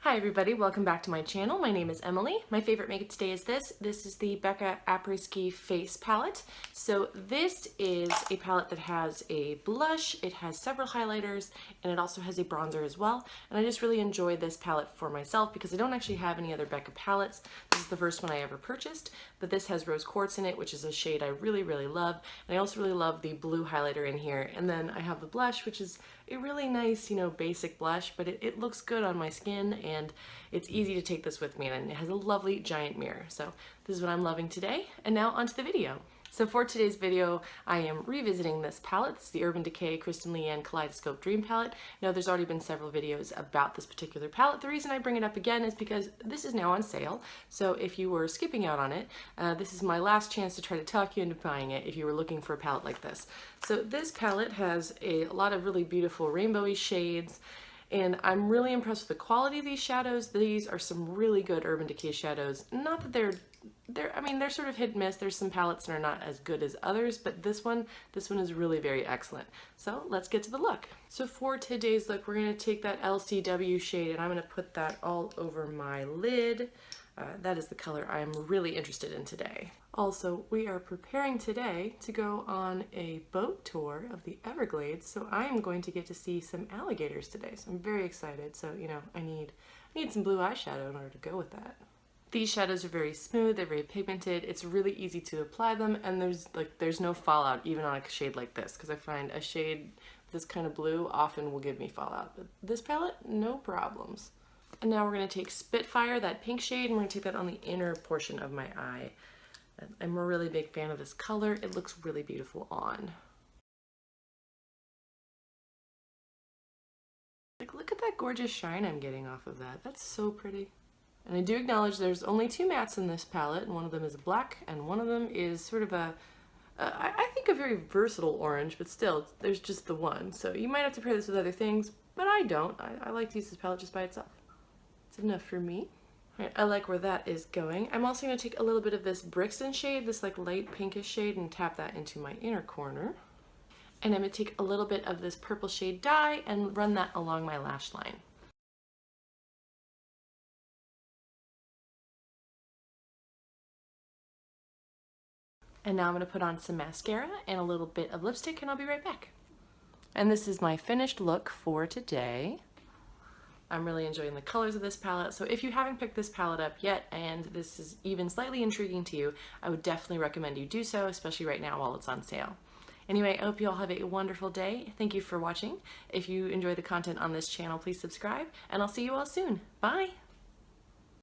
Hi everybody, welcome back to my channel. My name is Emily. My favorite makeup today is this. This is the Becca Après-Ski Face Palette. So this is a palette that has a blush, it has several highlighters, and it also has a bronzer as well. And I just really enjoy this palette for myself because I don't actually have any other Becca palettes. This is the first one I ever purchased, but this has rose quartz in it, which is a shade I really love. And I also really love the blue highlighter in here. And then I have the blush, which is a really nice, basic blush, but it looks good on my skin and it's easy to take this with me, and it has a lovely giant mirror. So this is what I'm loving today. And now onto the video. So for today's video, I am revisiting this palette. It's the Urban Decay Kristen Leanne Kaleidoscope Dream palette. Now there's already been several videos about this particular palette. The reason I bring it up again is because this is now on sale. So if you were skipping out on it, this is my last chance to try to talk you into buying it if you were looking for a palette like this. So this palette has a lot of really beautiful rainbowy shades, and I'm really impressed with the quality of these shadows. These are some really good Urban Decay shadows. Not that they're sort of hit and miss. There's some palettes that are not as good as others, but this one is really very excellent. So let's get to the look. So for today's look, we're going to take that LCW shade and I'm going to put that all over my lid. That is the color I'm really interested in today. Also, we are preparing today to go on a boat tour of the Everglades, so I am going to get to see some alligators today. So I'm very excited. So, I need some blue eyeshadow in order to go with that. These shadows are very smooth, they're very pigmented, it's really easy to apply them, and there's no fallout even on a shade like this, because I find a shade this kind of blue often will give me fallout, but this palette, no problems. And now we're going to take Spitfire, that pink shade, and we're going to take that on the inner portion of my eye. I'm a really big fan of this color, it looks really beautiful on. Look at that gorgeous shine I'm getting off of that, that's so pretty. And I do acknowledge there's only two mattes in this palette, and one of them is black, and one of them is sort of I think a very versatile orange, but still, there's just the one. So you might have to pair this with other things, but I don't. I like to use this palette just by itself. It's enough for me. All right, I like where that is going. I'm also going to take a little bit of this Brixton shade, this light pinkish shade, and tap that into my inner corner. And I'm going to take a little bit of this purple shade dye and run that along my lash line. And now I'm going to put on some mascara and a little bit of lipstick, and I'll be right back. And this is my finished look for today. I'm really enjoying the colors of this palette, so if you haven't picked this palette up yet and this is even slightly intriguing to you, I would definitely recommend you do so, especially right now while it's on sale. Anyway, I hope you all have a wonderful day. Thank you for watching. If you enjoy the content on this channel, please subscribe, and I'll see you all soon. Bye!